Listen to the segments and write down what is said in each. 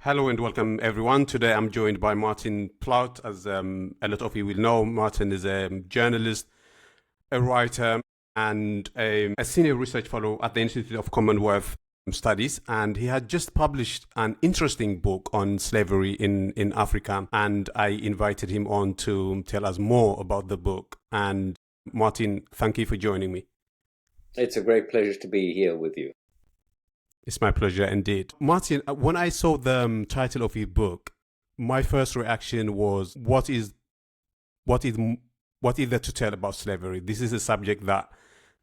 Hello and welcome everyone. Today I'm joined by Martin Plaut. As a lot of you will know, Martin is a journalist, a writer, and a senior research fellow at the Institute of Commonwealth Studies. And he had just published an interesting book on slavery in Africa. And I invited him on to tell us more about the book. And Martin, thank you for joining me. It's a great pleasure to be here with you. It's my pleasure indeed. Martin, when I saw the title of your book, my first reaction was, what is there to tell about slavery? This is a subject that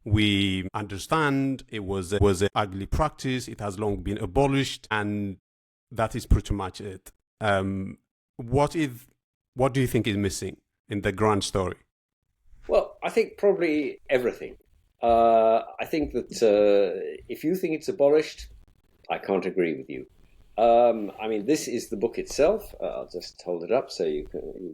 we understand. It was an ugly practice. It has long been abolished, and that is pretty much it. What do you think is missing in the grand story? Well, I think probably everything. I think that if you think it's abolished, I can't agree with you. This is the book itself. I'll just hold it up so you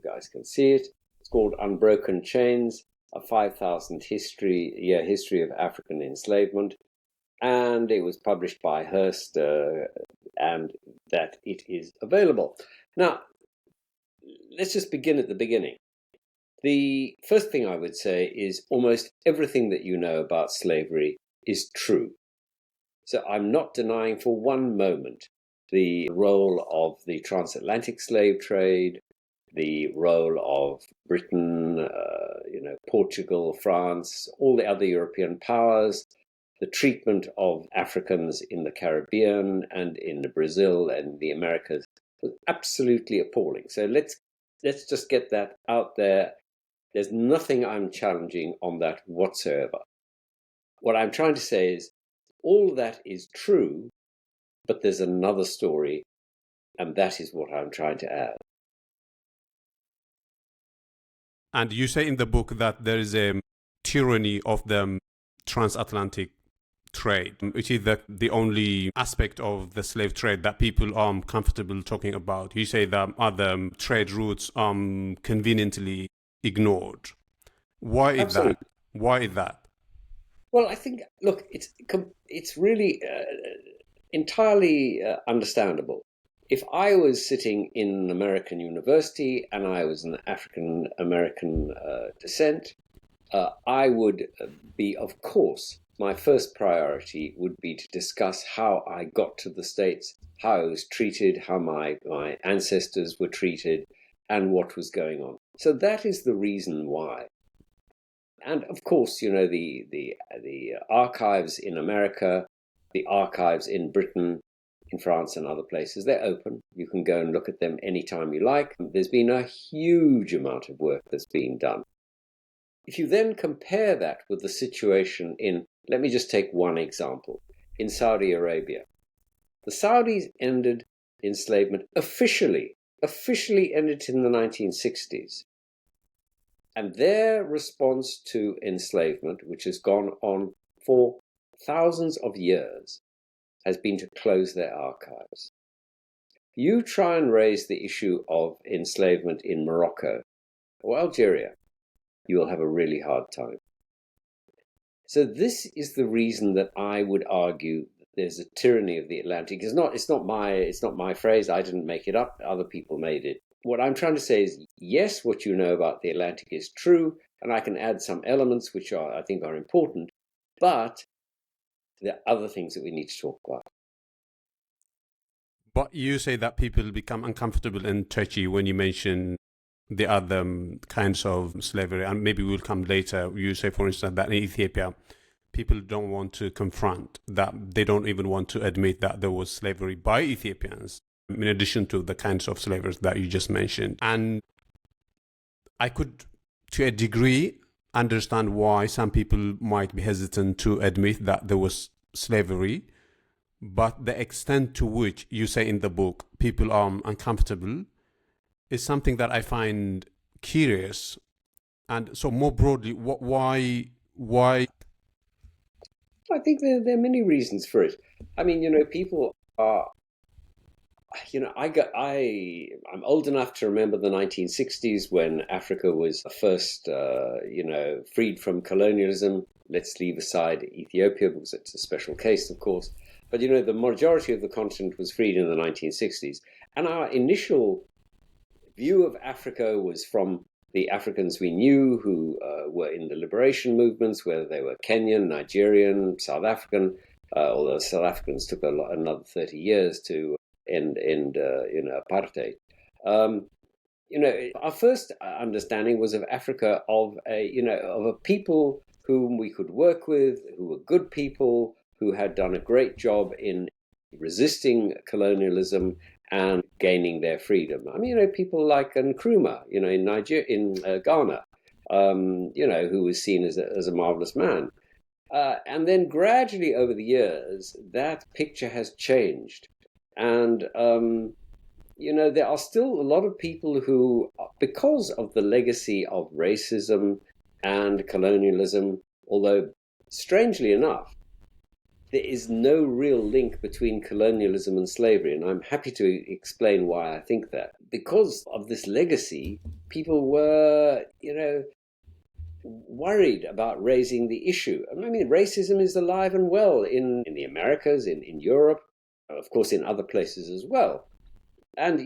guys can see it. It's called Unbroken Chains, a 5,000 year history of African enslavement. And it was published by Hearst, and that it is available. Now, let's just begin at the beginning. The first thing I would say is almost everything that you know about slavery is true. So I'm not denying for one moment the role of the transatlantic slave trade, the role of Britain, Portugal, France, all the other European powers, the treatment of Africans in the Caribbean and in Brazil and the Americas was absolutely appalling. So let's just get that out there. There's nothing I'm challenging on that whatsoever. What I'm trying to say is all that is true, but there's another story, and that is what I'm trying to add. And you say in the book that there is a tyranny of the transatlantic trade, which is the only aspect of the slave trade that people are comfortable talking about. You say that other trade routes are conveniently ignored. Why is Absolutely. that? Why is that? Well, I think, look, it's really entirely understandable. If I was sitting in an American university and I was an African American descent, I would be, of course, my first priority would be to discuss how I got to the States, how I was treated, how my ancestors were treated, and what was going on. So that is the reason why. And of course, the archives in America, the archives in Britain, in France and other places, they're open. You can go and look at them anytime you like. There's been a huge amount of work that's been done. If you then compare that with the situation let me just take one example, in Saudi Arabia. The Saudis ended enslavement officially ended in the 1960s. And their response to enslavement, which has gone on for thousands of years, has been to close their archives. You try and raise the issue of enslavement in Morocco or Algeria, you will have a really hard time. So this is the reason that I would argue that there's a tyranny of the Atlantic. It's not my phrase. I didn't make it up. Other people made it. What I'm trying to say is, yes, what you know about the Atlantic is true, and I can add some elements which I think are important, but there are other things that we need to talk about. But you say that people become uncomfortable and touchy when you mention the other kinds of slavery, and maybe we'll come later. You say, for instance, that in Ethiopia, people don't want to confront that. They don't even want to admit that there was slavery by Ethiopians, in addition to the kinds of slavery that you just mentioned. And I could, to a degree, understand why some people might be hesitant to admit that there was slavery, but the extent to which you say in the book people are uncomfortable is something that I find curious. And so more broadly, why? I think there are many reasons for it. I mean, people are, I'm old enough to remember the 1960s when Africa was first, freed from colonialism. Let's leave aside Ethiopia because it's a special case, of course. But the majority of the continent was freed in the 1960s. And our initial view of Africa was from the Africans we knew who were in the liberation movements, whether they were Kenyan, Nigerian, South African, although South Africans took another 30 years to end apartheid. Our first understanding was of Africa of a people whom we could work with, who were good people, who had done a great job in resisting colonialism and gaining their freedom. I mean, people like Nkrumah, in Nigeria, in Ghana, who was seen as a marvelous man. And then gradually over the years, that picture has changed. And, there are still a lot of people who, because of the legacy of racism and colonialism, although strangely enough, there is no real link between colonialism and slavery. And I'm happy to explain why I think that. Because of this legacy, people were, worried about raising the issue. I mean, racism is alive and well in the Americas, in Europe, of course, in other places as well. And,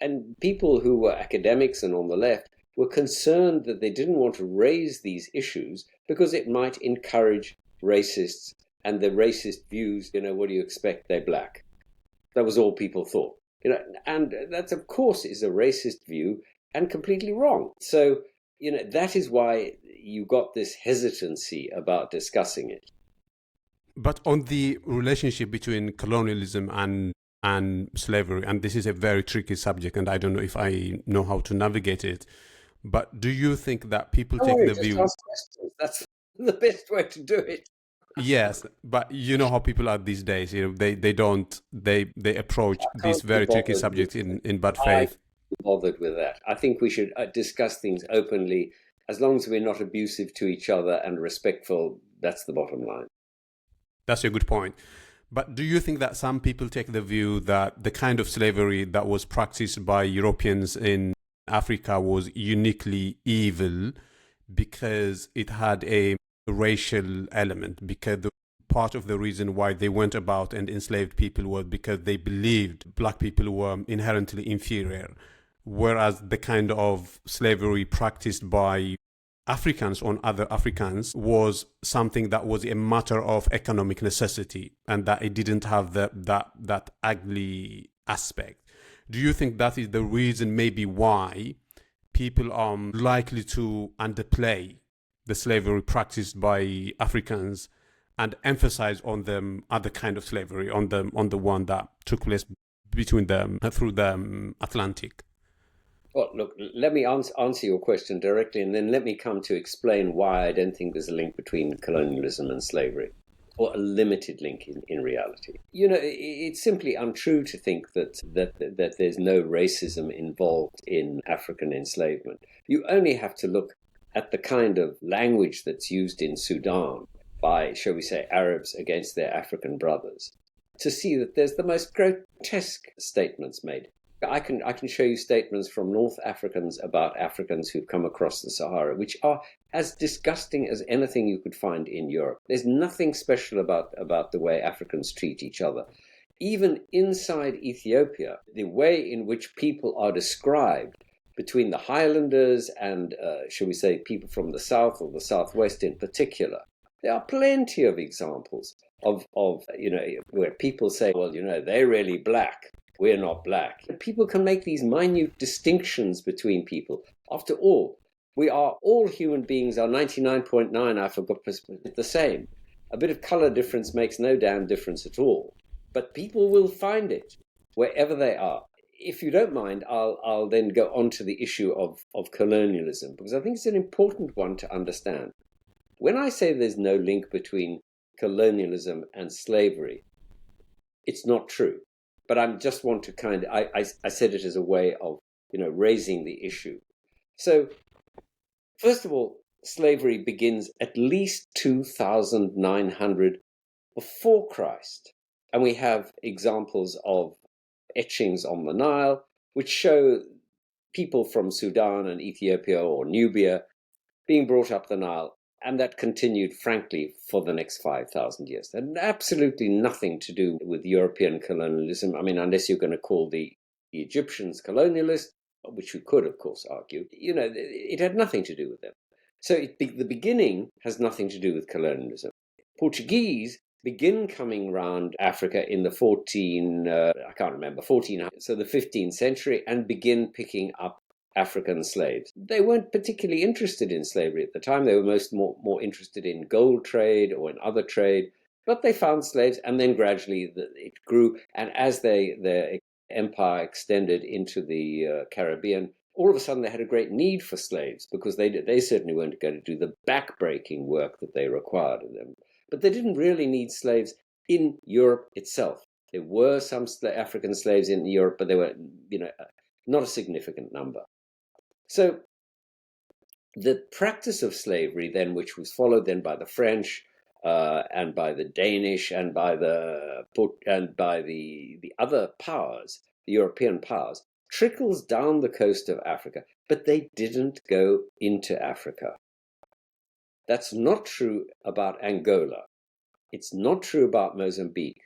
and people who were academics and on the left were concerned that they didn't want to raise these issues because it might encourage racists and the racist views, what do you expect? They're black. That was all people thought. And that, of course, is a racist view and completely wrong. So, that is why you got this hesitancy about discussing it. But on the relationship between colonialism and slavery, and this is a very tricky subject, and I don't know if I know how to navigate it, but do you think that people take the view... Ask questions. That's the best way to do it. Yes, but you know how people are these days. They approach these very tricky subjects in bad faith. I'm bothered with that. I think we should discuss things openly, as long as we're not abusive to each other and respectful. That's the bottom line. That's a good point. But do you think that some people take the view that the kind of slavery that was practiced by Europeans in Africa was uniquely evil because it had a racial element, because part of the reason why they went about and enslaved people was because they believed black people were inherently inferior, whereas the kind of slavery practiced by Africans on other Africans was something that was a matter of economic necessity, and that it didn't have that ugly aspect. Do you think that is the reason maybe why people are likely to underplay the slavery practiced by Africans and emphasize on the other kind of slavery, on the one that took place between them through the Atlantic? Well, look, let me answer your question directly, and then let me come to explain why I don't think there's a link between colonialism and slavery, or a limited link in reality. It's simply untrue to think that there's no racism involved in African enslavement. You only have to look at the kind of language that's used in Sudan by, shall we say, Arabs against their African brothers, to see that there's the most grotesque statements made. I can show you statements from North Africans about Africans who've come across the Sahara, which are as disgusting as anything you could find in Europe. There's nothing special about the way Africans treat each other. Even inside Ethiopia, the way in which people are described between the highlanders and, shall we say, people from the south or the southwest in particular, there are plenty of examples of where people say, well, they're really black. We're not black. People can make these minute distinctions between people. After all, we are all human beings, are 99.9, I forgot, the same. A bit of color difference makes no damn difference at all. But people will find it wherever they are. If you don't mind, I'll then go on to the issue of colonialism, because I think it's an important one to understand. When I say there's no link between colonialism and slavery, it's not true. But I just want to I said it as a way of, raising the issue. So, first of all, slavery begins at least 2,900 before Christ. And we have examples of etchings on the Nile, which show people from Sudan and Ethiopia or Nubia being brought up the Nile And that continued, frankly, for the next 5,000 years. That had absolutely nothing to do with European colonialism. I mean, unless you're going to call the Egyptians colonialists, which you could, of course, argue, it had nothing to do with them. So the beginning has nothing to do with colonialism. Portuguese begin coming around Africa in the 1400, so the 15th century, and begin picking up African slaves. They weren't particularly interested in slavery at the time. They were more interested in gold trade or in other trade, but they found slaves, and then gradually it grew. And as their empire extended into the Caribbean, all of a sudden they had a great need for slaves, because they certainly weren't going to do the backbreaking work that they required of them. But they didn't really need slaves in Europe itself. There were some African slaves in Europe, but they were, not a significant number. So the practice of slavery then, which was followed then by the French and by the Danish and by the other powers, the European powers, trickles down the coast of Africa, but they didn't go into Africa. That's not true about Angola. It's not true about Mozambique.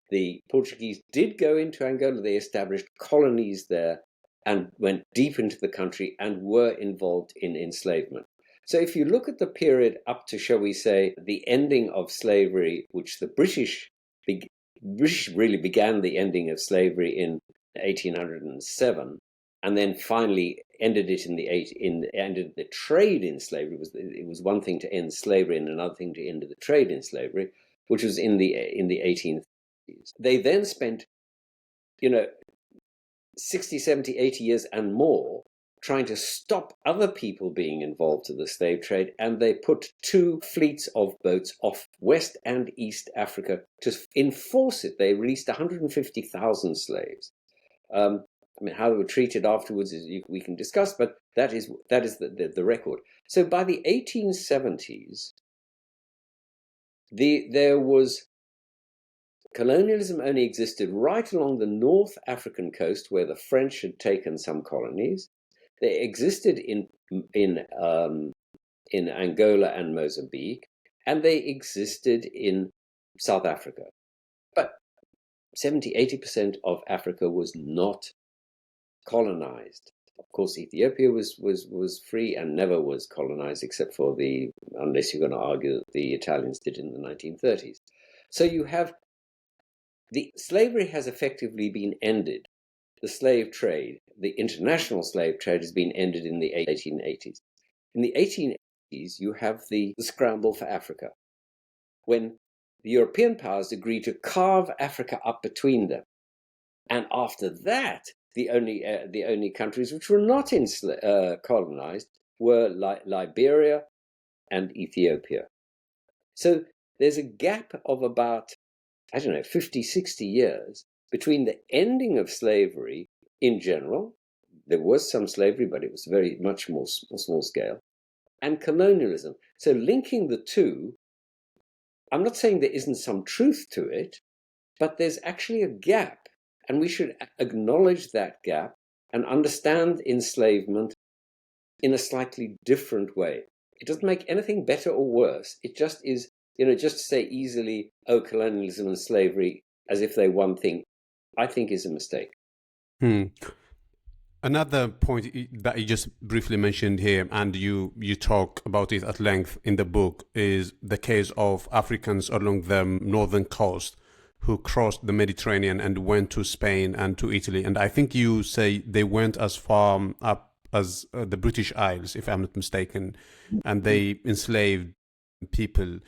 The Portuguese did go into Angola. They established colonies there and went deep into the country and were involved in enslavement. So if you look at the period up to, shall we say, the ending of slavery, which the British really began the ending of slavery in 1807, and then finally ended it ended the trade in slavery. It was one thing to end slavery and another thing to end the trade in slavery, which was in the 1830s. They then spent, 60, 70, 80 years and more trying to stop other people being involved in the slave trade, and they put 2 fleets of boats off West and East Africa to enforce it. They released 150,000 slaves. How they were treated afterwards we can discuss, but that is the record. So by the 1870s, there was colonialism only existed right along the North African coast, where the French had taken some colonies. They existed in Angola and Mozambique, and they existed in South Africa. But 70-80% of Africa was not colonized. Of course, Ethiopia was free and never was colonized, except for unless you're going to argue that the Italians did in the 1930s. So you have the slavery has effectively been ended. The slave trade, the international slave trade, has been ended in the 1880s. In the 1880s, you have the scramble for Africa, when the European powers agreed to carve Africa up between them. And after that, the only countries which were not colonized were Liberia and Ethiopia. So there's a gap of about, 50, 60 years between the ending of slavery in general. There was some slavery, but it was very much more small scale, and colonialism. So linking the two, I'm not saying there isn't some truth to it, but there's actually a gap, and we should acknowledge that gap and understand enslavement in a slightly different way. It doesn't make anything better or worse. It just is, just to say easily, colonialism and slavery as if they're one thing, I think is a mistake. Another point that you just briefly mentioned here, and you talk about it at length in the book, is the case of Africans along the northern coast who crossed the Mediterranean and went to Spain and to Italy. And I think you say they went as far up as the British Isles, if I'm not mistaken, and they enslaved people.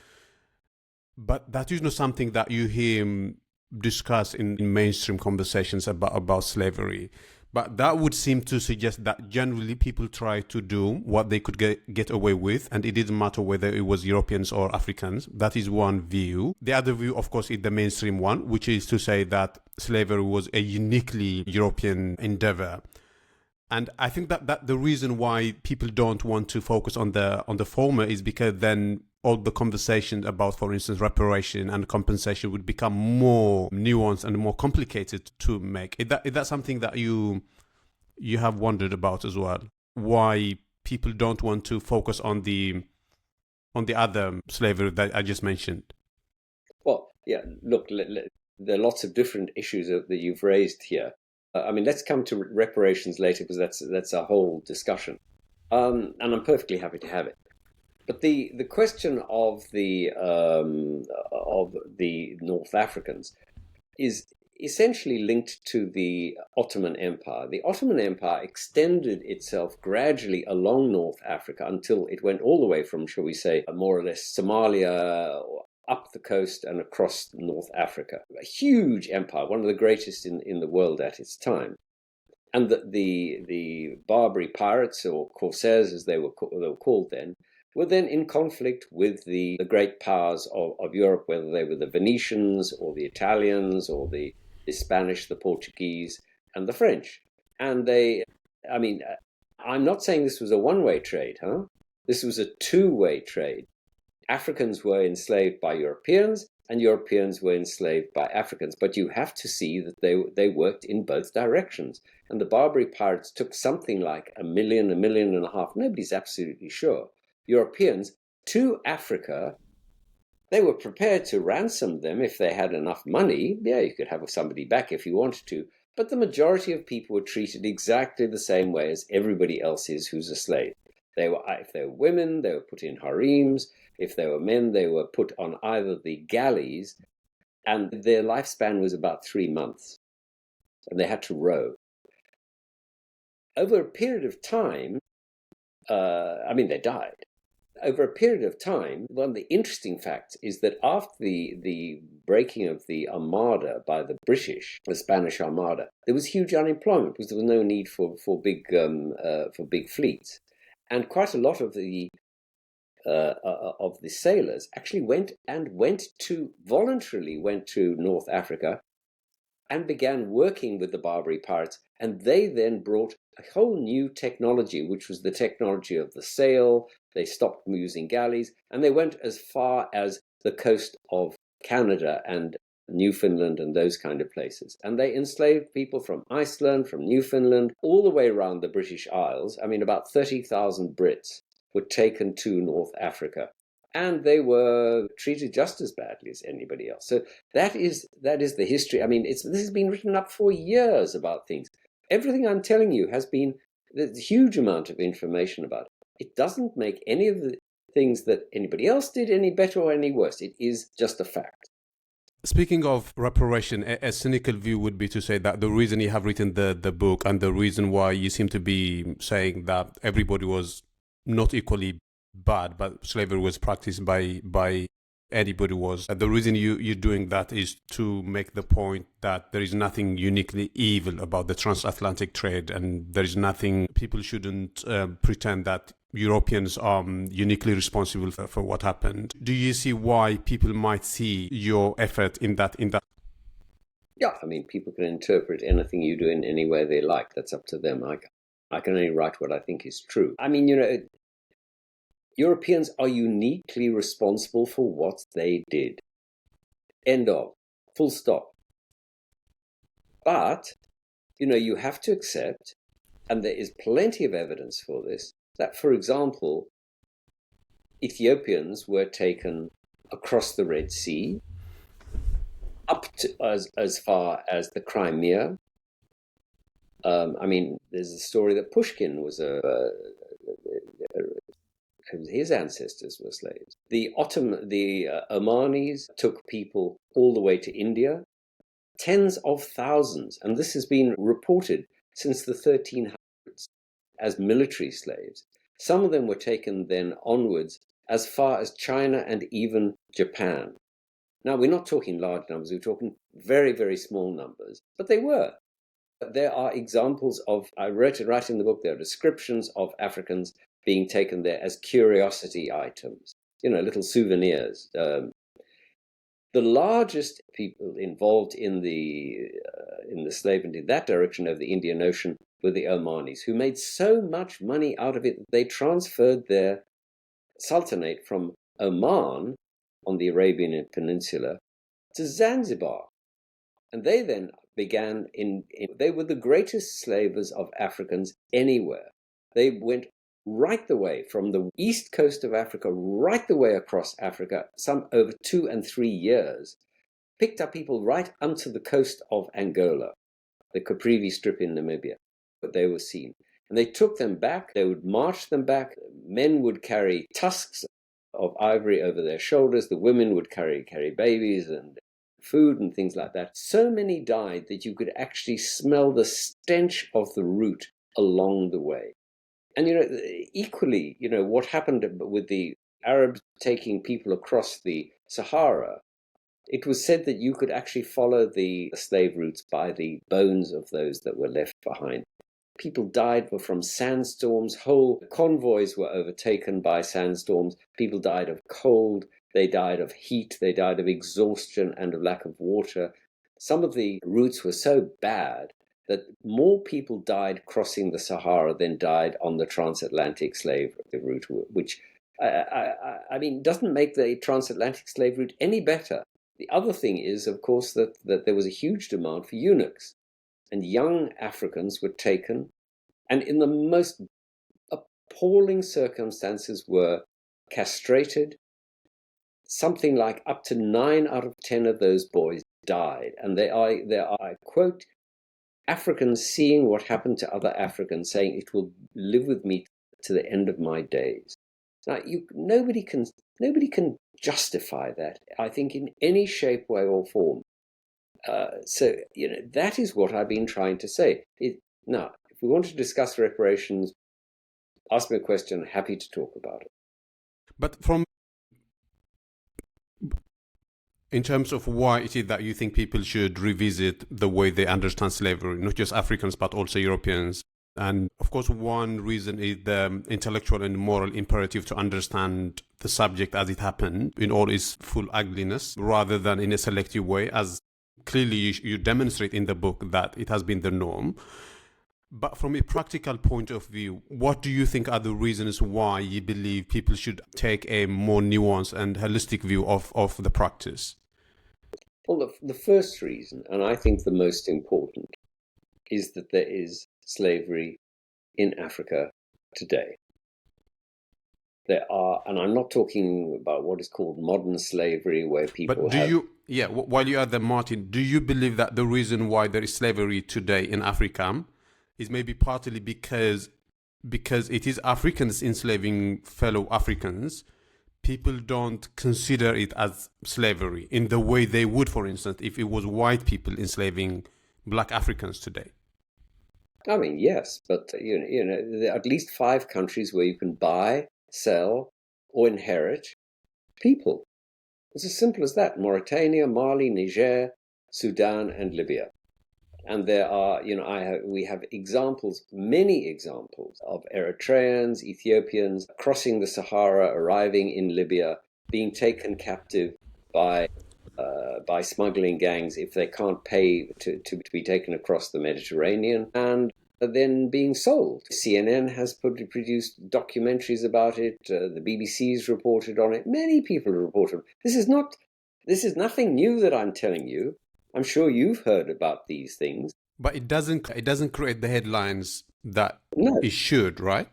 But that is not something that you hear discussed in mainstream conversations about slavery. But that would seem to suggest that generally people try to do what they could get away with, and it didn't matter whether it was Europeans or Africans. That is one view. The other view, of course, is the mainstream one, which is to say that slavery was a uniquely European endeavor. And I think that the reason why people don't want to focus on the former is because then all the conversations about, for instance, reparation and compensation would become more nuanced and more complicated to make. Is that something that you have wondered about as well? Why people don't want to focus on the on the other slavery that I just mentioned? Well, yeah, look, there are lots of different issues that you've raised here. I mean, let's come to reparations later because that's a whole discussion. And I'm perfectly happy to have it. But the question of the North Africans is essentially linked to the Ottoman Empire. The Ottoman Empire extended itself gradually along North Africa until it went all the way from, shall we say, more or less Somalia up the coast and across North Africa. A huge empire, one of the greatest in the world at its time. And the Barbary pirates, or corsairs as they were called then, were then in conflict with the great powers of Europe, whether they were the Venetians or the Italians or the Spanish, the Portuguese, and the French. And I mean, I'm not saying this was a one-way trade, huh? This was a two-way trade. Africans were enslaved by Europeans, and Europeans were enslaved by Africans. But you have to see that they worked in both directions. And the Barbary pirates took something like a million and a half, nobody's absolutely sure, Europeans to Africa. They were prepared to ransom them if they had enough money. Yeah, you could have somebody back if you wanted to. But the majority of people were treated exactly the same way as everybody else is who's a slave. If they were women, they were put in harems. If they were men, they were put on either the galleys, and their lifespan was about 3 months, and they had to row. Over a period of time, they died. Over a period of time, one of the interesting facts is that after the breaking of the Armada by the British, the Spanish Armada, there was huge unemployment because there was no need for big fleets, and quite a lot of the sailors actually voluntarily went to North Africa and began working with the Barbary pirates, and they then brought a whole new technology, which was the technology of the sail. They stopped using galleys, and they went as far as the coast of Canada and Newfoundland and those kind of places. And they enslaved people from Iceland, from Newfoundland, all the way around the British Isles. I mean, about 30,000 Brits were taken to North Africa, and they were treated just as badly as anybody else. So that is the history. I mean, this has been written up for years about things. Everything I'm telling you there's a huge amount of information about it. It doesn't make any of the things that anybody else did any better or any worse. It is just a fact. Speaking of reparation, a cynical view would be to say that the reason you have written the book and the reason why you seem to be saying that everybody was not equally bad, but slavery was practiced by anybody was. The reason you're doing that is to make the point that there is nothing uniquely evil about the transatlantic trade, and there is nothing, people shouldn't pretend that Europeans are uniquely responsible for what happened. Do you see why people might see your effort in that? Yeah, I mean, people can interpret anything you do in any way they like. That's up to them. I can only write what I think is true. I mean, Europeans are uniquely responsible for what they did. End of. Full stop. But, you have to accept, and there is plenty of evidence for this, that, for example, Ethiopians were taken across the Red Sea, up to as far as the Crimea. There's a story that Pushkin was his ancestors were slaves. The Omanis took people all the way to India, tens of thousands, and this has been reported since the 1300s as military slaves. Some of them were taken then onwards as far as China and even Japan. Now, we're not talking large numbers, we're talking very, very small numbers, but they were. There are examples I wrote it right in the book, there are descriptions of Africans being taken there as curiosity items, little souvenirs. The largest people involved in the slavery in that direction of the Indian Ocean were the Omanis, who made so much money out of it that they transferred their sultanate from Oman on the Arabian Peninsula to Zanzibar. And they then began they were the greatest slavers of Africans anywhere. They went right the way from the east coast of Africa, right the way across Africa, some over 2 and 3 years, picked up people right onto the coast of Angola, the Caprivi Strip in Namibia, but they were seen. And they took them back, they would march them back. Men would carry tusks of ivory over their shoulders, the women would carry babies and food and things like that. So many died that you could actually smell the stench of the root along the way. And, equally, what happened with the Arabs taking people across the Sahara, it was said that you could actually follow the slave routes by the bones of those that were left behind. People died from sandstorms. Whole convoys were overtaken by sandstorms. People died of cold. They died of heat. They died of exhaustion and of lack of water. Some of the routes were so bad that more people died crossing the Sahara than died on the transatlantic slave route, which, doesn't make the transatlantic slave route any better. The other thing is, of course, that there was a huge demand for eunuchs, and young Africans were taken, and in the most appalling circumstances were castrated. Something like up to 9 out of 10 of those boys died, and there are, I quote, Africans seeing what happened to other Africans, saying, "It will live with me to the end of my days." Now, nobody can justify that, I think, in any shape, way, or form. So, that is what I've been trying to say. Now, if we want to discuss reparations, ask me a question. I'm happy to talk about it. But in terms of why it is that you think people should revisit the way they understand slavery, not just Africans, but also Europeans. And of course, one reason is the intellectual and moral imperative to understand the subject as it happened in all its full ugliness, rather than in a selective way, as clearly you demonstrate in the book that it has been the norm. But from a practical point of view, what do you think are the reasons why you believe people should take a more nuanced and holistic view of the practice? Well, the first reason, and I think the most important, is that there is slavery in Africa today. There are, and I'm not talking about what is called modern slavery, where people But while you are there, Martin, do you believe that the reason why there is slavery today in Africa is maybe partly because it is Africans enslaving fellow Africans? People don't consider it as slavery in the way they would, for instance, if it was white people enslaving black Africans today. I mean, yes, but there are at least 5 countries where you can buy, sell, or inherit people. It's as simple as that. Mauritania, Mali, Niger, Sudan, and Libya. And there are, we have examples, many examples of Eritreans, Ethiopians crossing the Sahara, arriving in Libya, being taken captive by smuggling gangs if they can't pay to be taken across the Mediterranean, and then being sold. CNN has produced documentaries about it. The BBC's reported on it. Many people have reported. This is nothing new that I'm telling you. I'm sure you've heard about these things. But it doesn't create the headlines that it should, right?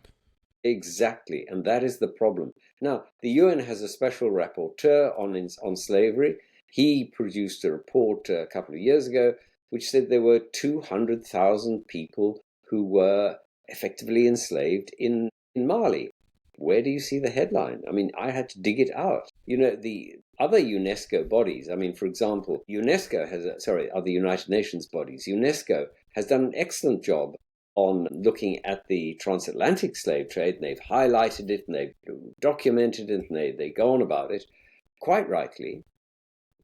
Exactly, and that is the problem. Now, the UN has a special rapporteur on slavery. He produced a report a couple of years ago which said there were 200,000 people who were effectively enslaved in Mali. Where do you see the headline? I mean, I had to dig it out. The other UNESCO bodies, for example, other United Nations bodies, UNESCO has done an excellent job on looking at the transatlantic slave trade, and they've highlighted it, and they've documented it, and they go on about it, quite rightly.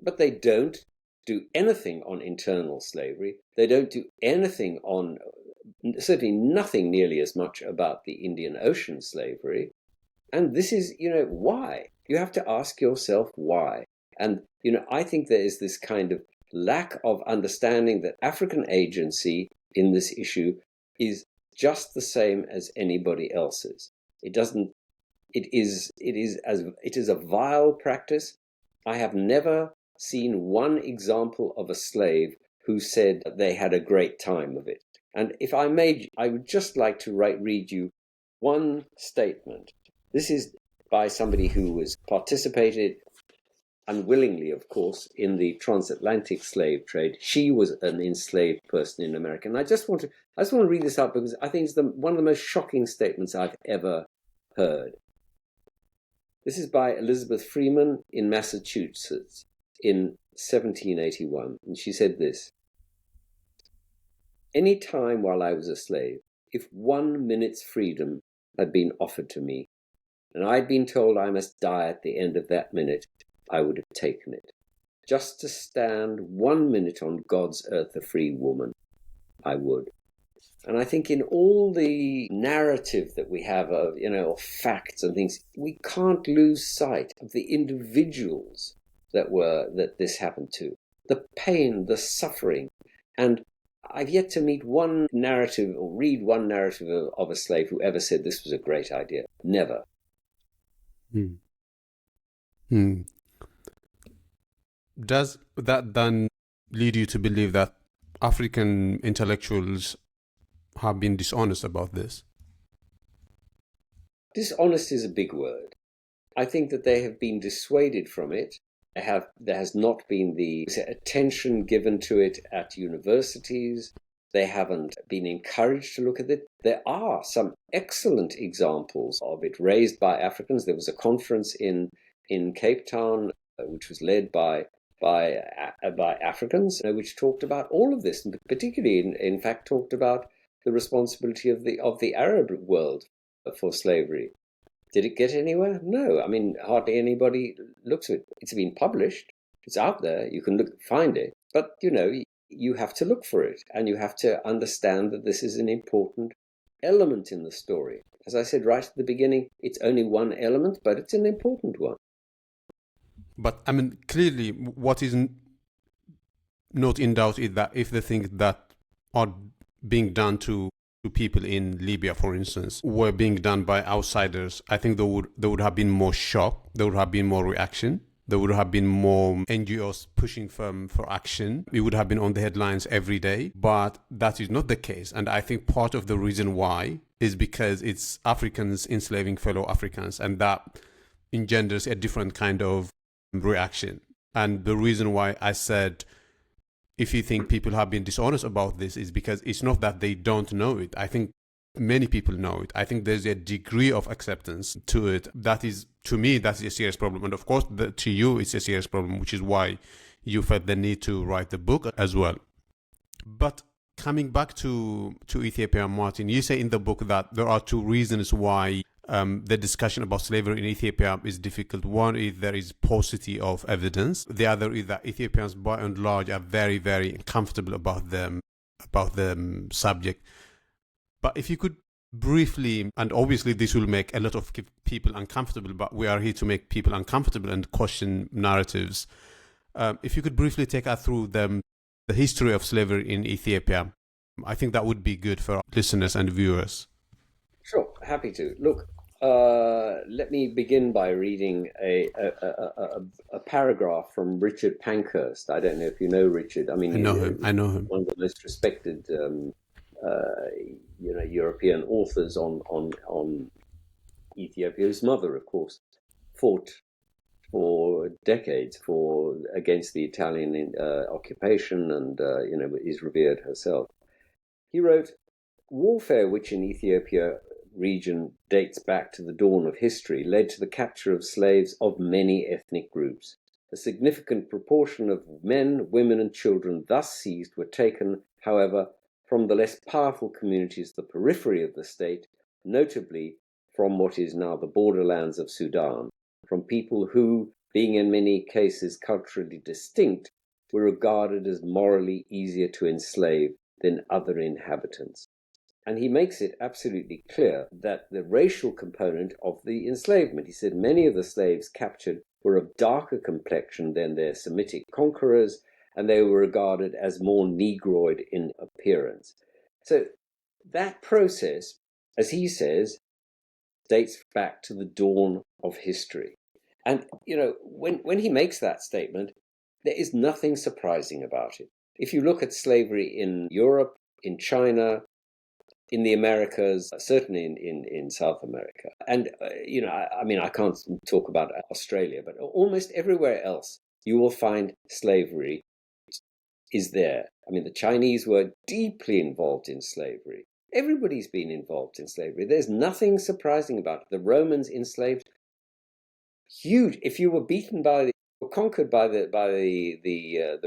But they don't do anything on internal slavery. They don't do anything on, certainly nothing nearly as much about the Indian Ocean slavery. And this is, why? You have to ask yourself why. And, I think there is this kind of lack of understanding that African agency in this issue is just the same as anybody else's. It is a vile practice. I have never seen one example of a slave who said they had a great time of it. And if I may, I would just like to read you one statement. This is by somebody who was participated unwillingly, of course, in the transatlantic slave trade. She was an enslaved person in America. And I just want to read this out because I think it's one of the most shocking statements I've ever heard. This is by Elizabeth Freeman in Massachusetts in 1781. And she said this: "Any time while I was a slave, if 1 minute's freedom had been offered to me, and I'd been told I must die at the end of that minute, I would have taken it. Just to stand 1 minute on God's earth a free woman, I would." And I think in all the narrative that we have of, of facts and things, we can't lose sight of the individuals that this happened to, the pain, the suffering. And I've yet to meet one narrative or read one narrative of a slave who ever said this was a great idea. Never. Hmm. Hmm. Does that then lead you to believe that African intellectuals have been dishonest about this? Dishonest is a big word. I think that they have been dissuaded from it. There has not been the attention given to it at universities. They haven't been encouraged to look at it. There are some excellent examples of it raised by Africans. There was a conference in Cape Town, which was led by Africans, which talked about all of this, and particularly, in fact, talked about the responsibility of the Arab world for slavery. Did it get anywhere? No. I mean, hardly anybody looks at it. It's been published. It's out there. You can find it. But, you have to look for it, and you have to understand that this is an important element in the story. As I said right at the beginning, it's only one element, but it's an important one. But, I mean, clearly, what is not in doubt is that if the things that are being done to people in Libya, for instance, were being done by outsiders, I think there would have been more shock, there would have been more reaction, there would have been more NGOs pushing for action. It would have been on the headlines every day, but that is not the case. And I think part of the reason why is because it's Africans enslaving fellow Africans, and that engenders a different kind of reaction. And the reason why I said, if you think people have been dishonest about this, is because it's not that they don't know it. I think many people know it. I think there's a degree of acceptance to it that is, to me, that's a serious problem. And of course, to you, it's a serious problem, which is why you felt the need to write the book as well. But coming back to Ethiopia, Martin, you say in the book that there are two reasons why the discussion about slavery in Ethiopia is difficult. One is there is paucity of evidence. The other is that Ethiopians, by and large, are very, very uncomfortable about the subject. But if you could briefly, and obviously this will make a lot of people uncomfortable, but we are here to make people uncomfortable and question narratives. If you could briefly take us through the history of slavery in Ethiopia, I think that would be good for listeners and viewers. Sure, happy to. Look, let me begin by reading a paragraph from Richard Pankhurst. I don't know if you know Richard. I mean, I know him. One of the most respected, European authors on Ethiopia. His mother, of course, fought for decades against the Italian occupation, and is revered herself. He wrote, "Warfare, which in Ethiopia region dates back to the dawn of history, led to the capture of slaves of many ethnic groups. A significant proportion of men, women, and children thus seized were taken, however, from the less powerful communities, the periphery of the state, notably from what is now the borderlands of Sudan, from people who, being in many cases culturally distinct, were regarded as morally easier to enslave than other inhabitants." And he makes it absolutely clear that the racial component of the enslavement, he said many of the slaves captured were of darker complexion than their Semitic conquerors, and they were regarded as more negroid in appearance. So that process, as he says, dates back to the dawn of history. And, when he makes that statement, there is nothing surprising about it. If you look at slavery in Europe, in China, in the Americas, certainly in South America. And, I mean, I can't talk about Australia, but almost everywhere else, you will find slavery is there. I mean, the Chinese were deeply involved in slavery. Everybody's been involved in slavery. There's nothing surprising about it. The Romans enslaved huge. If you were beaten were conquered by the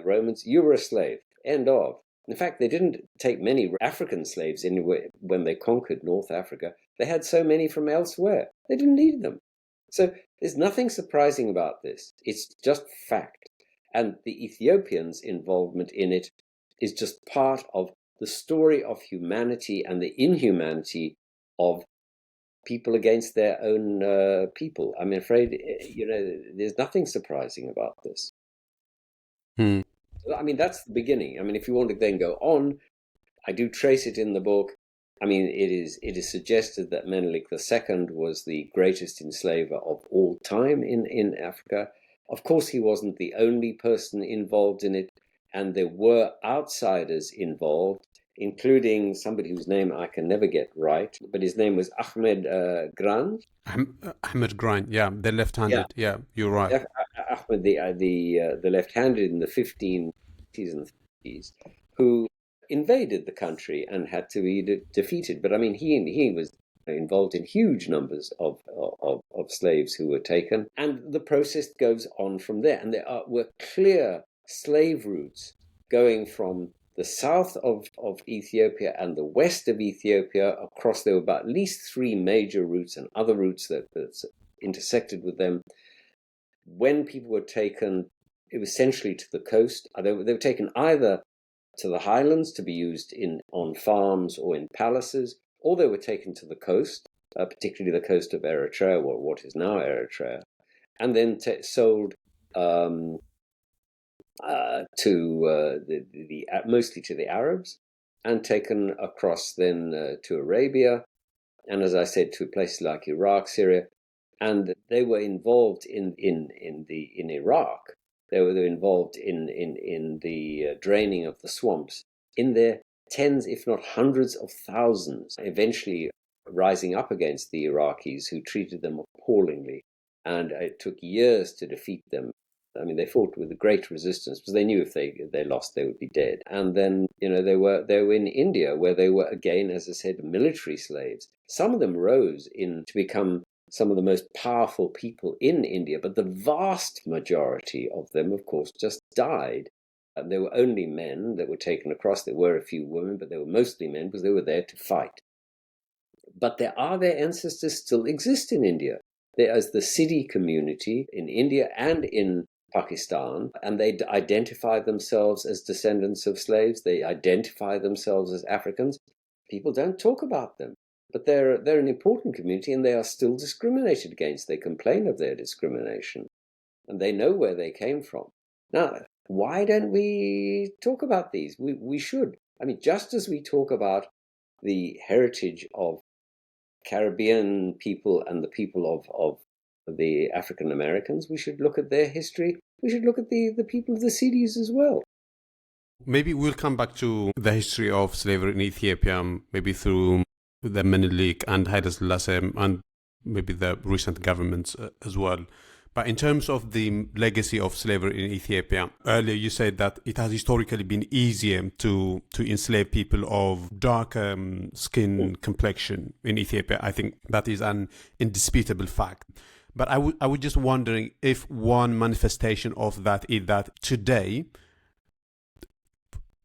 Romans, you were a slave. End of. In fact, they didn't take many African slaves anywhere when they conquered North Africa. They had so many from elsewhere. They didn't need them. So there's nothing surprising about this. It's just fact. And the Ethiopians' involvement in it is just part of the story of humanity and the inhumanity of people against their own people. I'm afraid, there's nothing surprising about this. Hmm. I mean, that's the beginning. I mean, if you want to then go on, I do trace it in the book. I mean, it is suggested that Menelik II was the greatest enslaver of all time in Africa. Of course, he wasn't the only person involved in it, and there were outsiders involved, including somebody whose name I can never get right, but his name was Ahmed Grand. Ahmed Grind, yeah, the left-handed. Yeah, you're right. Ahmed, the left-handed in the 15s and 30s, who invaded the country and had to be defeated. But I mean, he was involved in huge numbers of slaves who were taken, and the process goes on from there. And were clear slave routes going from the south of Ethiopia and the west of Ethiopia across. There were about at least 3 major routes and other routes that intersected with them. When people were taken, it was essentially to the coast. They were taken either to the highlands to be used on farms or in palaces, or they were taken to the coast, particularly the coast of Eritrea, or what is now Eritrea, and then sold mostly to the Arabs, and taken across then to Arabia, and as I said, to places like Iraq, Syria, and they were involved in Iraq. They were involved in the draining of the swamps, in their tens, if not hundreds of thousands, eventually rising up against the Iraqis, who treated them appallingly, and it took years to defeat them. I mean, they fought with great resistance because they knew if they lost, they would be dead. And then, they were in India, where they were, again, as I said, military slaves. Some of them rose to become some of the most powerful people in India, but the vast majority of them, of course, just died. And there were only men that were taken across. There were a few women, but they were mostly men because they were there to fight. But their ancestors still exist in India. There is the Siddi community in India and in Pakistan, and they identify themselves as descendants of slaves. They identify themselves as Africans. People don't talk about them, but they're an important community, and they are still discriminated against. They complain of their discrimination, and they know where they came from. Now, why don't we talk about these? We should. I mean, just as we talk about the heritage of Caribbean people and the people of the African Americans, we should look at their history. We should look at the people of the cities as well. Maybe we'll come back to the history of slavery in Ethiopia, maybe through the Menelik and Haile Selassie and maybe the recent governments as well. But in terms of the legacy of slavery in Ethiopia, earlier you said that it has historically been easier to enslave people of dark skin complexion in Ethiopia. I think that is an indisputable fact. But I was just wondering if one manifestation of that is that today,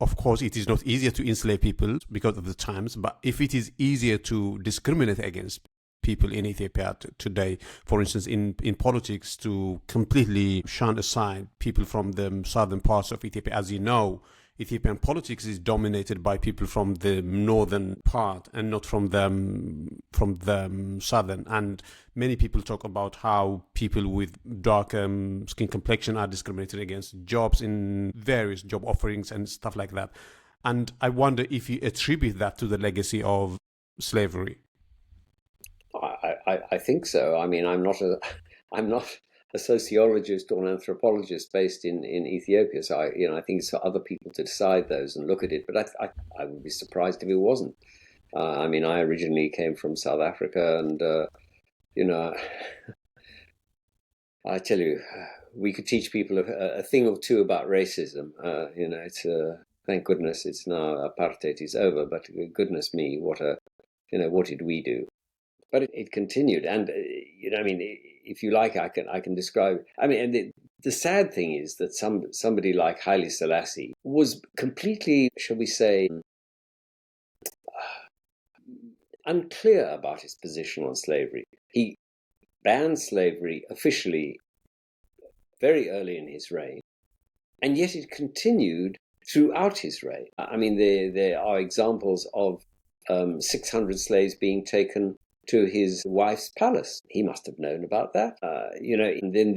of course, it is not easier to enslave people because of the times, but if it is easier to discriminate against people in Ethiopia today, for instance, in politics, to completely shun aside people from the southern parts of Ethiopia. As you know, Ethiopian politics is dominated by people from the northern part and not from the southern. And many people talk about how people with dark skin complexion are discriminated against jobs in various job offerings and stuff like that. And I wonder if you attribute that to the legacy of slavery. I think so. I mean, I'm not a sociologist or an anthropologist based in Ethiopia, so I think it's for other people to decide those and look at it. But I would be surprised if it wasn't. I mean, I originally came from South Africa, and you know, I tell you, we could teach people a thing or two about racism. You know, it's thank goodness it's now apartheid is over. But goodness me, what did we do? But it continued, and you know, I mean, if you like, I can describe. I mean, and the sad thing is that somebody like Haile Selassie was completely, shall we say, unclear about his position on slavery. He banned slavery officially very early in his reign, and yet it continued throughout his reign. I mean, there are examples of 600 slaves being taken to his wife's palace. He must have known about that, you know. And then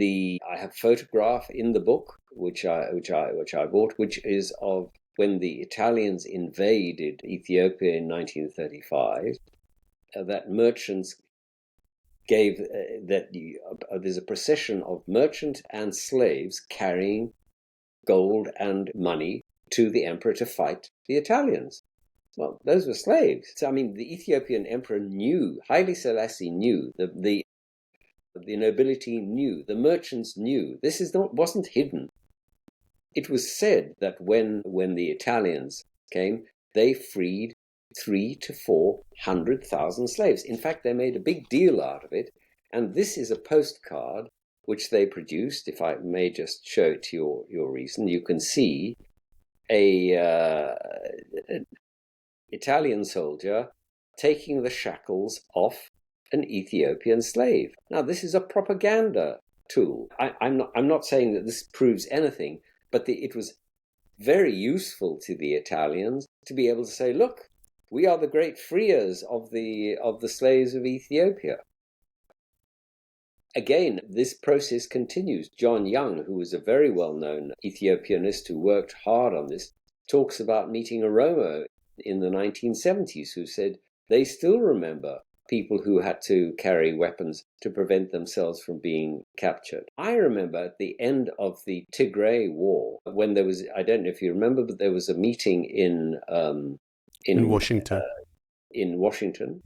I have a photograph in the book which I bought, which is of when the Italians invaded Ethiopia in 1935. That merchants gave there's a procession of merchant and slaves carrying gold and money to the emperor to fight the Italians. Well, those were slaves. So, I mean, the Ethiopian emperor knew, Haile Selassie knew, the nobility knew, the merchants knew. This wasn't hidden. It was said that when the Italians came, they freed 300,000 to 400,000 slaves. In fact, they made a big deal out of it. And this is a postcard which they produced. If I may just show it to your reason, you can see an Italian soldier taking the shackles off an Ethiopian slave. Now, this is a propaganda tool. I'm not saying that this proves anything, but it was very useful to the Italians to be able to say, look, we are the great freers of the slaves of Ethiopia. Again, this process continues. John Young, who was a very well-known Ethiopianist who worked hard on this, talks about meeting Oromo in the 1970s who said they still remember people who had to carry weapons to prevent themselves from being captured. I remember at the end of the Tigray War, when there was, I don't know if you remember, but there was a meeting in Washington. In Washington,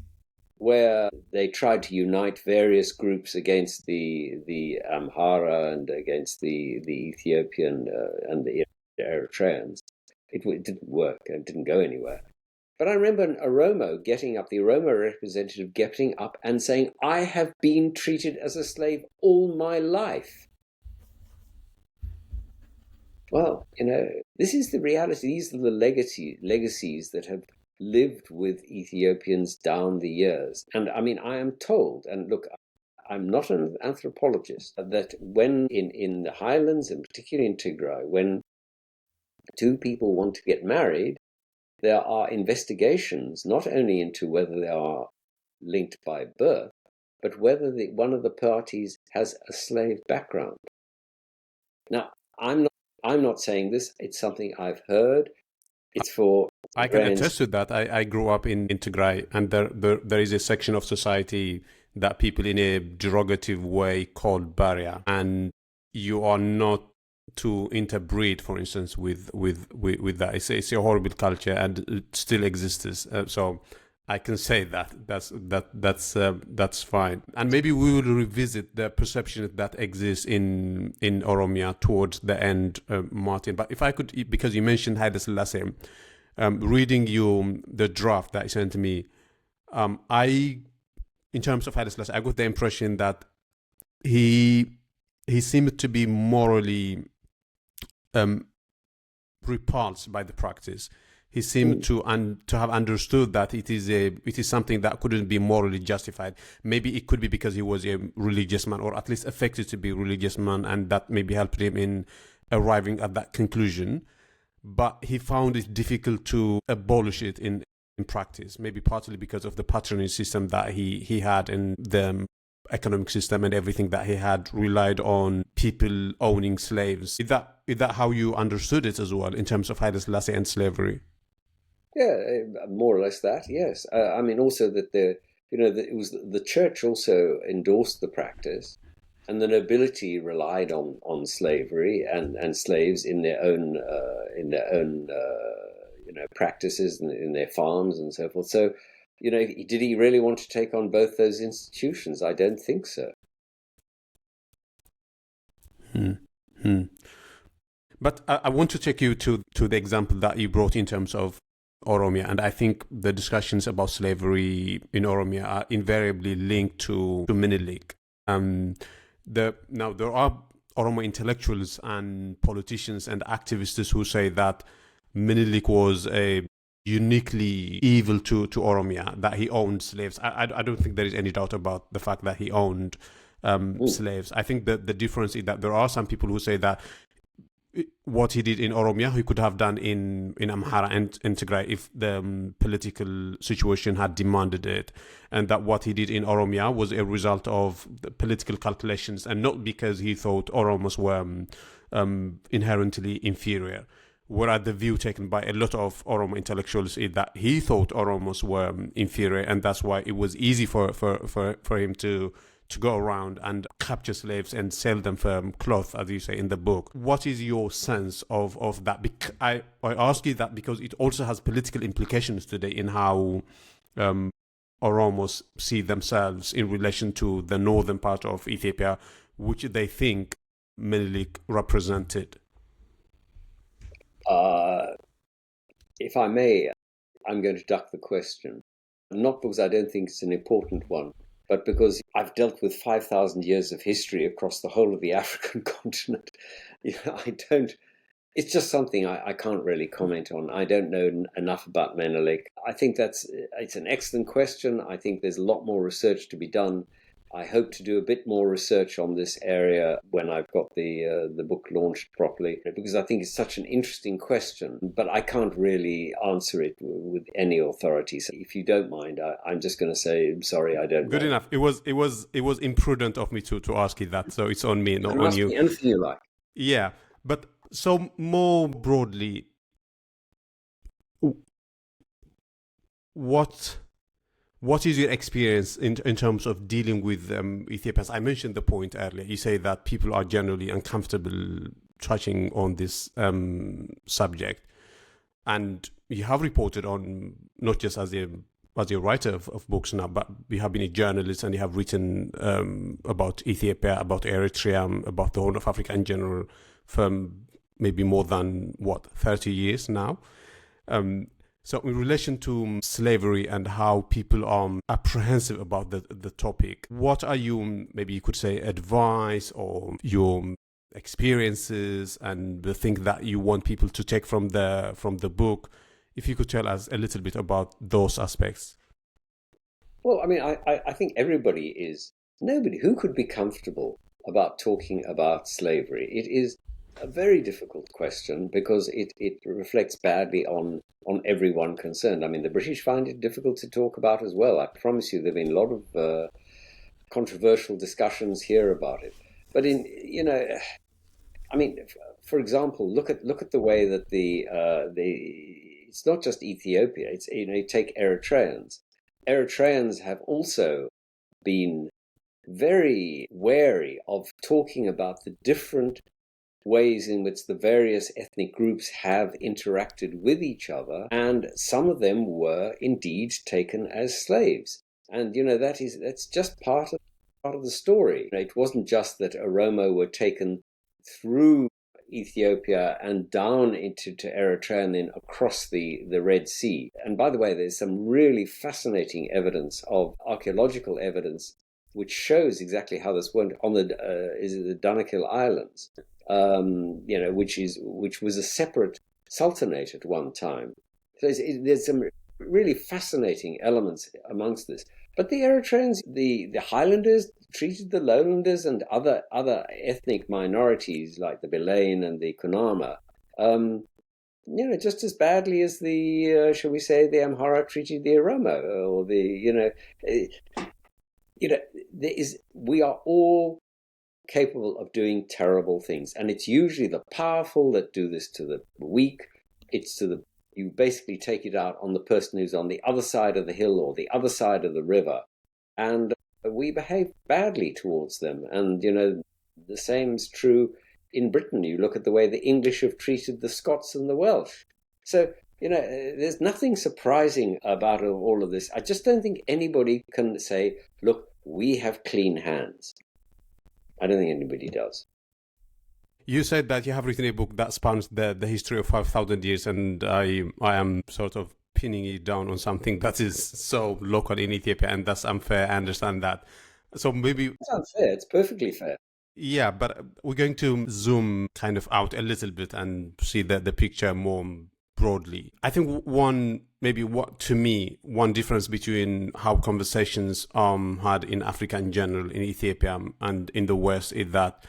where they tried to unite various groups against the Amhara and against the Ethiopian and the Eritreans. It didn't work. It didn't go anywhere. But I remember the Oromo representative getting up and saying, I have been treated as a slave all my life. Well, you know, this is the reality. These are the legacies that have lived with Ethiopians down the years. And I mean, I am told, and look, I'm not an anthropologist, that when in the highlands, and particularly in Tigray, when two people want to get married, there are investigations not only into whether they are linked by birth, but whether one of the parties has a slave background. Now, I'm not saying this. It's something I've heard. It's for I can attest to that. I grew up in Tigray, and there is a section of society that people in a derogative way call barrier, and you are not to interbreed, for instance, with that. It's a horrible culture, and it still exists. So I can say that's fine. And maybe we will revisit the perception that exists in Oromia towards the end, Martin. But if I could, because you mentioned Haile Selassie, reading the draft that you sent to me, in terms of Haile Selassie, I got the impression that he seemed to be morally repulsed by the practice. He seemed to have understood that it is something that couldn't be morally justified. Maybe it could be because he was a religious man, or at least affected to be a religious man, and that maybe helped him in arriving at that conclusion. But he found it difficult to abolish it in practice, maybe partly because of the patronage system that he had in the economic system and everything that he had relied on people owning slaves. Is that how you understood it as well in terms of Haile Selassie and slavery? Yeah, more or less that. Yes, I mean also that it was the church also endorsed the practice, and the nobility relied on slavery and slaves in their own practices and in their farms and so forth. So did he really want to take on both those institutions? I don't think so. Hmm. Hmm. But I want to take you to the example that you brought in terms of Oromia, and I think the discussions about slavery in Oromia are invariably linked to Minilik. Now there are Oromo intellectuals and politicians and activists who say that Minilik was a uniquely evil to Oromia, that he owned slaves. I don't think there is any doubt about the fact that he owned slaves. I think that the difference is that there are some people who say that what he did in Oromia, he could have done in Amhara and Tigray if the political situation had demanded it, and that what he did in Oromia was a result of the political calculations and not because he thought Oromos were inherently inferior. Whereas the view taken by a lot of Oromo intellectuals is that he thought Oromos were inferior, and that's why it was easy for him to go around and capture slaves and sell them for cloth, as you say in the book. What is your sense of that? I ask you that because it also has political implications today in how Oromos see themselves in relation to the northern part of Ethiopia, which they think Menelik represented. If I may, I'm going to duck the question. Not because I don't think it's an important one, but because I've dealt with 5,000 years of history across the whole of the African continent. It's just something I can't really comment on. I don't know enough about Menelik. I think it's an excellent question. I think there's a lot more research to be done. I hope to do a bit more research on this area when I've got the book launched properly, because I think it's such an interesting question, but I can't really answer it with any authority. So if you don't mind, I'm just going to say, I'm sorry, I don't know. Good enough. It was imprudent of me to ask you that, so it's on me, not on you. Be anything you like. Yeah, but so more broadly, what is your experience in terms of dealing with Ethiopians? I mentioned the point earlier. You say that people are generally uncomfortable touching on this subject, and you have reported on, not just as a writer of books now, but you have been a journalist and you have written about Ethiopia, about Eritrea, about the Horn of Africa in general for maybe more than 30 years now. So in relation to slavery and how people are apprehensive about the topic, what are you, maybe you could say, advice or your experiences and the thing that you want people to take from the book? If you could tell us a little bit about those aspects. Well, I mean, I think nobody who could be comfortable about talking about slavery. It is a very difficult question because it reflects badly on everyone concerned. I mean, the British find it difficult to talk about as well. I promise you, there have been a lot of controversial discussions here about it. But I mean, for example, look at the way that it's not just Ethiopia. It's you take Eritreans. Eritreans have also been very wary of talking about the different ways in which the various ethnic groups have interacted with each other, and some of them were indeed taken as slaves. And that's just part of the story. It wasn't just that Oromo were taken through Ethiopia and down into Eritrea and then across the Red Sea. And by the way, there's some really fascinating evidence of archaeological evidence which shows exactly how this went on the Danakil Islands. Which was a separate sultanate at one time. So there's some really fascinating elements amongst this. But the Eritreans, the Highlanders treated the Lowlanders and other ethnic minorities like the Belain and the Kunama, just as badly as shall we say, the Amhara treated the Oromo, or we are all capable of doing terrible things, and it's usually the powerful that do this to the weak. You basically take it out on the person who's on the other side of the hill or the other side of the river, and we behave badly towards them. And the same is true in Britain. You look at the way the English have treated the Scots and the Welsh. So there's nothing surprising about all of this. I just don't think anybody can say, look, we have clean hands. I don't think anybody does. You said that you have written a book that spans the history of 5,000 years, and I am sort of pinning it down on something that is so local in Ethiopia, and that's unfair. I understand that. So maybe... It's unfair. It's perfectly fair. Yeah, but we're going to zoom kind of out a little bit and see the picture more broadly. I think to me, one difference between how conversations had in Africa in general, in Ethiopia and in the West, is that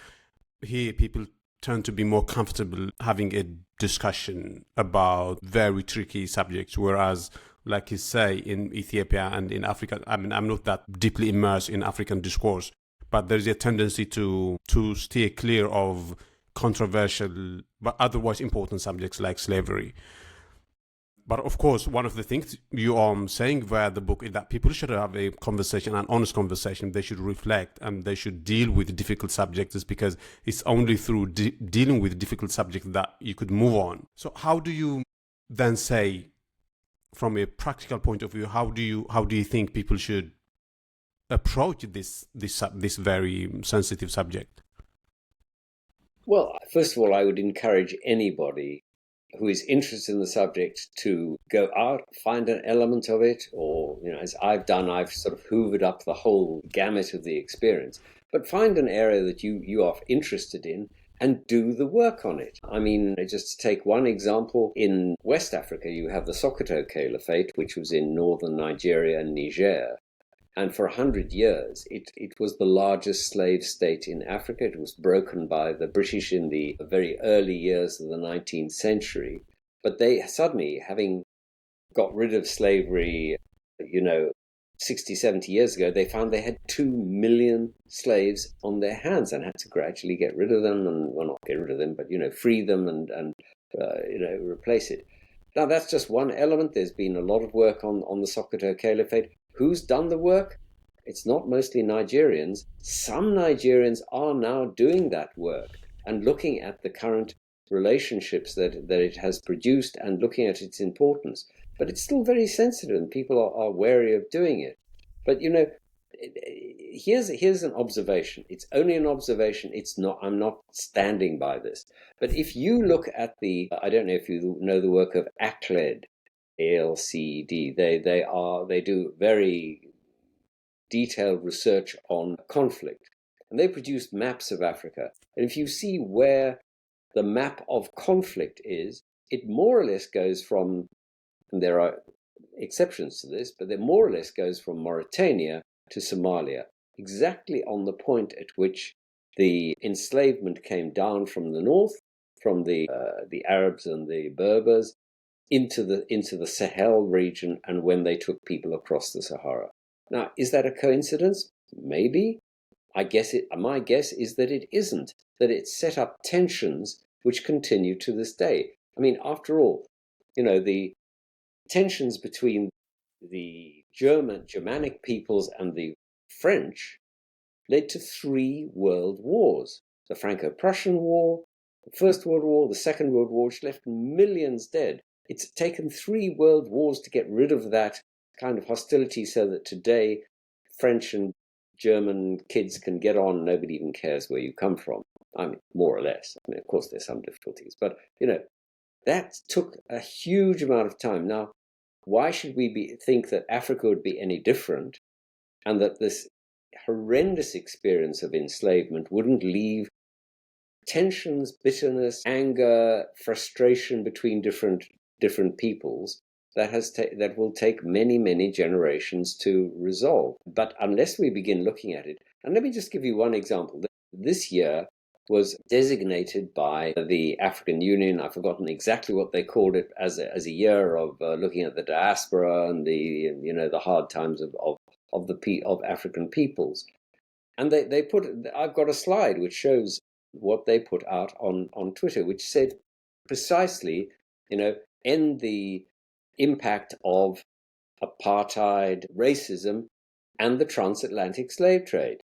here people tend to be more comfortable having a discussion about very tricky subjects, whereas, like you say, in Ethiopia and in Africa, I mean, I'm not that deeply immersed in African discourse, but there's a tendency to steer clear of controversial but otherwise important subjects like slavery. But of course, one of the things you are saying via the book is that people should have a conversation, an honest conversation. They should reflect and they should deal with difficult subjects, because it's only through dealing with difficult subjects that you could move on. So how do you then say, from a practical point of view, how do you think people should approach this very sensitive subject? Well, first of all, I would encourage anybody who is interested in the subject to go out, find an element of it, or, as I've done, I've sort of hoovered up the whole gamut of the experience, but find an area that you are interested in and do the work on it. I mean, just to take one example, in West Africa, you have the Sokoto Caliphate, which was in northern Nigeria and Niger. And for 100 years, it was the largest slave state in Africa. It was broken by the British in the very early years of the 19th century. But they suddenly, having got rid of slavery, 60, 70 years ago, they found they had 2 million slaves on their hands and had to gradually get rid of them, and, well, not get rid of them, but, free them and replace it. Now, that's just one element. There's been a lot of work on the Sokoto Caliphate. Who's done the work? It's not mostly Nigerians. Some Nigerians are now doing that work and looking at the current relationships that it has produced and looking at its importance. But it's still very sensitive and people are wary of doing it. But, here's an observation. It's only an observation. I'm not standing by this. But if you look at I don't know if you know the work of ACLED, ALCD. They do very detailed research on conflict, and they produce maps of Africa. And if you see where the map of conflict is, it more or less goes from, and there are exceptions to this, but it more or less goes from Mauritania to Somalia, exactly on the point at which the enslavement came down from the north, from the Arabs and the Berbers, into the Sahel region, and when they took people across the Sahara. Now, is that a coincidence? Maybe. My guess is that it isn't, that it set up tensions which continue to this day. I mean, after all, the tensions between the Germanic peoples and the French led to 3 world wars. The Franco-Prussian War, the First World War, the Second World War, which left millions dead. It's taken 3 world wars to get rid of that kind of hostility so that today French and German kids can get on. Nobody even cares where you come from. I mean, more or less. I mean, of course, there's some difficulties. But, that took a huge amount of time. Now, why should we think that Africa would be any different, and that this horrendous experience of enslavement wouldn't leave tensions, bitterness, anger, frustration between different peoples that will take many, many generations to resolve. But unless we begin looking at it, and let me just give you one example. This year was designated by the African Union, I've forgotten exactly what they called it, as a year of looking at the diaspora and the hard times of African peoples. And I've got a slide which shows what they put out on Twitter, which said precisely, end the impact of apartheid, racism, and the transatlantic slave trade.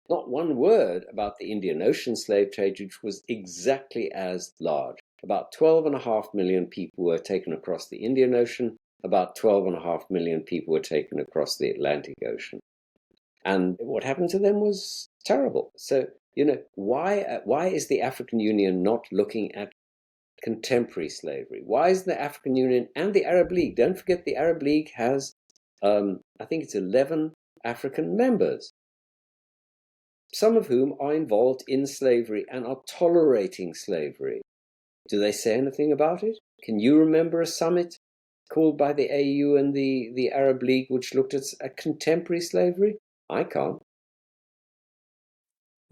Not one word about the Indian Ocean slave trade, which was exactly as large. About 12.5 million people were taken across the Indian Ocean. About 12.5 million people were taken across the Atlantic Ocean. And what happened to them was terrible. So, why is the African Union not looking at contemporary slavery? Why is the African Union and the Arab League? Don't forget the Arab League has, I think it's 11 African members, some of whom are involved in slavery and are tolerating slavery. Do they say anything about it? Can you remember a summit called by the AU and the Arab League which looked at contemporary slavery? I can't.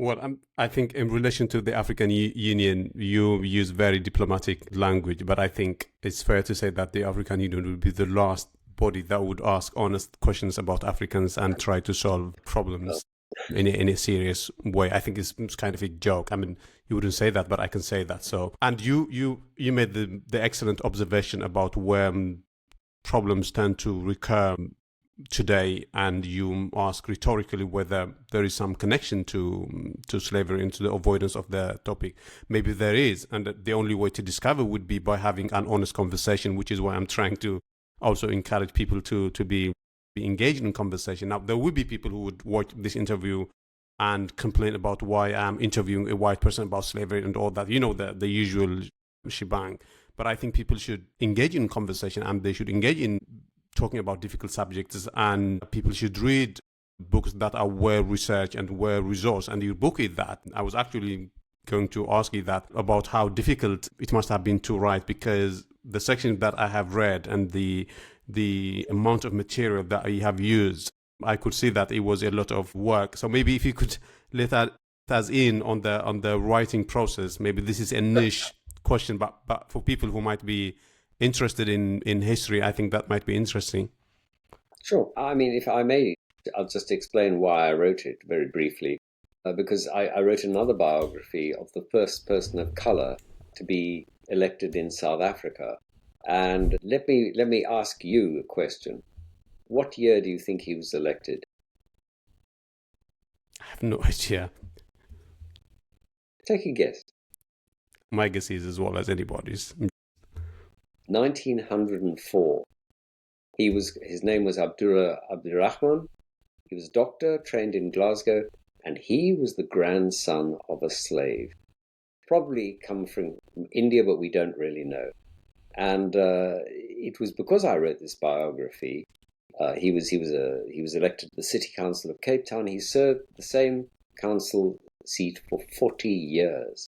Well, I think in relation to the African Union, you use very diplomatic language, but I think it's fair to say that the African Union would be the last body that would ask honest questions about Africans and try to solve problems in a serious way. I think it's kind of a joke. I mean, you wouldn't say that, but I can say that. So, and you made the excellent observation about where problems tend to recur today, and you ask rhetorically whether there is some connection to slavery and to the avoidance of the topic. Maybe there is, and the only way to discover would be by having an honest conversation, which is why I'm trying to also encourage people to be engaged in conversation. Now, there will be people who would watch this interview and complain about why I'm interviewing a white person about slavery and all that, the usual shebang. But I think people should engage in conversation, and they should engage in talking about difficult subjects, and people should read books that are well researched and well resourced. And your book is that. I was actually going to ask you that about how difficult it must have been to write, because the section that I have read and the amount of material that you have used, I could see that it was a lot of work. So maybe if you could let us in on the writing process. Maybe this is a niche question, but for people who might be interested in history, I think that might be interesting. Sure. I mean, if I may, I'll just explain why I wrote it very briefly. Because I wrote another biography of the first person of color to be elected in South Africa. And let me ask you a question. What year do you think he was elected? I have no idea. Take a guess. My guess is as well as anybody's. 1904. His name was Abdurrahman. He was a doctor, trained in Glasgow, and he was the grandson of a slave. Probably come from India, but we don't really know. And it was because I wrote this biography. He was elected to the City Council of Cape Town. He served the same council seat for 40 years.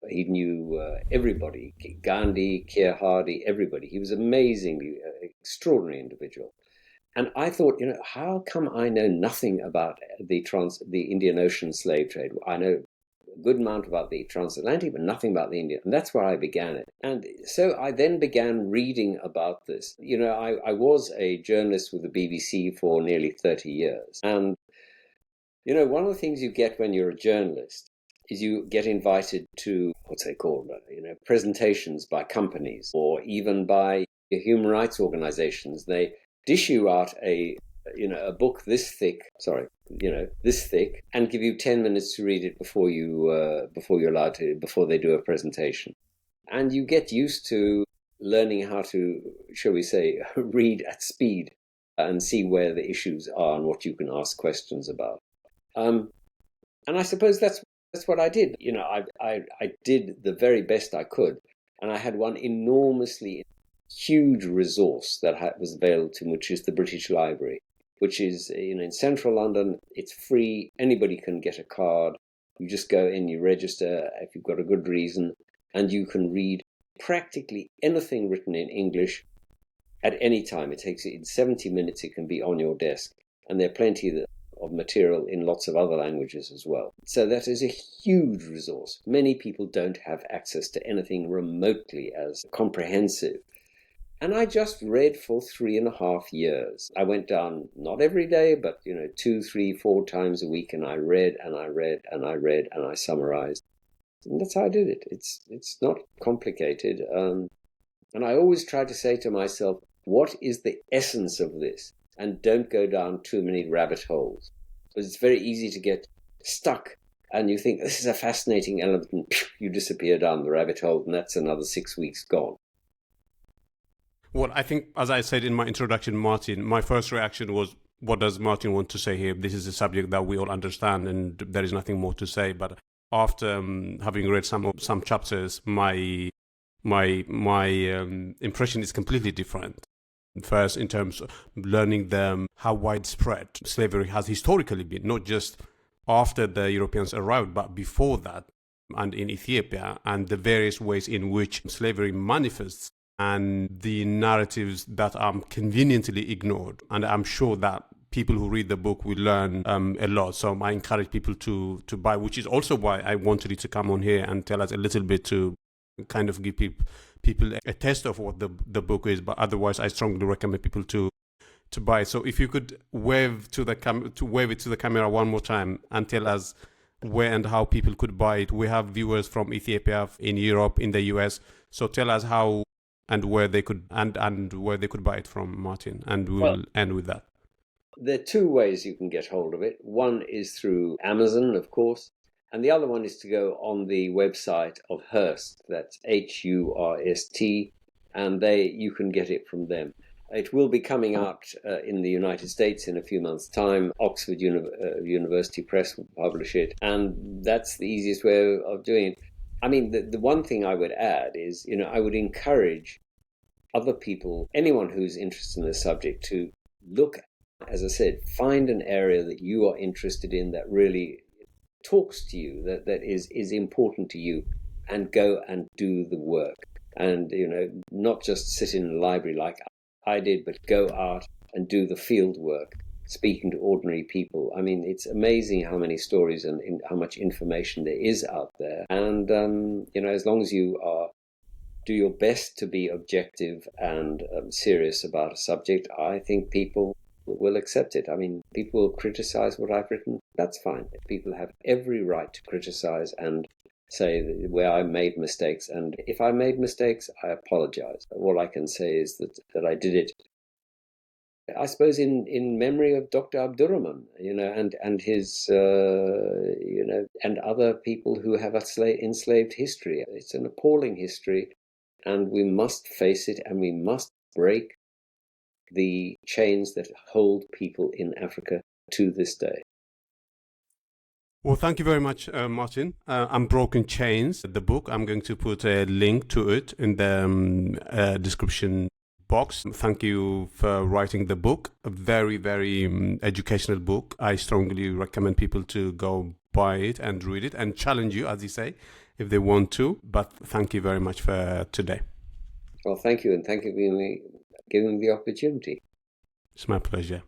He knew everybody, Gandhi, Keir Hardie, everybody. He was amazingly extraordinary individual. And I thought, how come I know nothing about the Indian Ocean slave trade? I know a good amount about the Transatlantic, but nothing about the Indian. And that's where I began it. And so I then began reading about this. I was a journalist with the BBC for nearly 30 years. And, one of the things you get when you're a journalist is you get invited to what's they called, presentations by companies or even by human rights organizations. They dish you out a book this thick, and give you 10 minutes to read it before you're allowed to, before they do a presentation. And you get used to learning how to, shall we say, read at speed and see where the issues are and what you can ask questions about. And I suppose that's what I did. I did the very best I could, and I had one enormously huge resource that was available to me, which is the British Library, which is in central London. It's free. Anybody can get a card. You just go in, you register if you've got a good reason, and you can read practically anything written in English at any time. It takes in 70 minutes. It can be on your desk, and there are plenty of material in lots of other languages as well. So that is a huge resource. Many people don't have access to anything remotely as comprehensive. And I just read for 3.5 years. I went down, not every day, but 2, 3, 4 times a week, and I read and I read and I read and I summarized. And that's how I did it. It's not complicated. And I always try to say to myself, what is the essence of this? And don't go down too many rabbit holes. Because it's very easy to get stuck and you think this is a fascinating element, and you disappear down the rabbit hole, and that's another 6 weeks gone. Well, I think, as I said in my introduction, Martin, my first reaction was, what does Martin want to say here? This is a subject that we all understand, and there is nothing more to say. But after having read some chapters, my impression is completely different. First, in terms of learning how widespread slavery has historically been, not just after the Europeans arrived, but before that, and in Ethiopia, and the various ways in which slavery manifests, and the narratives that are conveniently ignored. And I'm sure that people who read the book will learn a lot. So I encourage people to buy, which is also why I wanted you to come on here and tell us a little bit, to kind of give people a taste of what the book is. But otherwise, I strongly recommend people to buy it. So if you could wave it to the camera one more time and tell us where and how people could buy it. We have viewers from Ethiopia, in Europe, in the US. So tell us how and where they could where they could buy it from, Martin, and we'll end with that. There are two ways you can get hold of it. One is through Amazon, of course, and the other one is to go on the website of Hurst. That's HURST, and you can get it from them. It will be coming out in the United States in a few months' time. Oxford University Press will publish it, and that's the easiest way of doing it. I mean, the one thing I would add is, I would encourage other people, anyone who's interested in this subject, to look, as I said, find an area that you are interested in, that really talks to you, that is important to you, and go and do the work. And, not just sit in a library like I did, but go out and do the field work, speaking to ordinary people. I mean, it's amazing how many stories and how much information there is out there. And, as long as you do your best to be objective and serious about a subject, I think people will accept it. I mean, people will criticize what I've written. That's fine. People have every right to criticize and say where I made mistakes. And if I made mistakes, I apologize. All I can say is that I did it, I suppose, in memory of Dr. Abdurrahman, and his, and other people who have enslaved history. It's an appalling history, and we must face it, and we must break the chains that hold people in Africa to this day. Well, thank you very much, Martin. Unbroken Chains, the book. I'm going to put a link to it in the description box. Thank you for writing the book. A very, very educational book. I strongly recommend people to go buy it and read it and challenge you, as you say, if they want to. But thank you very much for today. Well, thank you, and thank you for giving me the opportunity. It's my pleasure.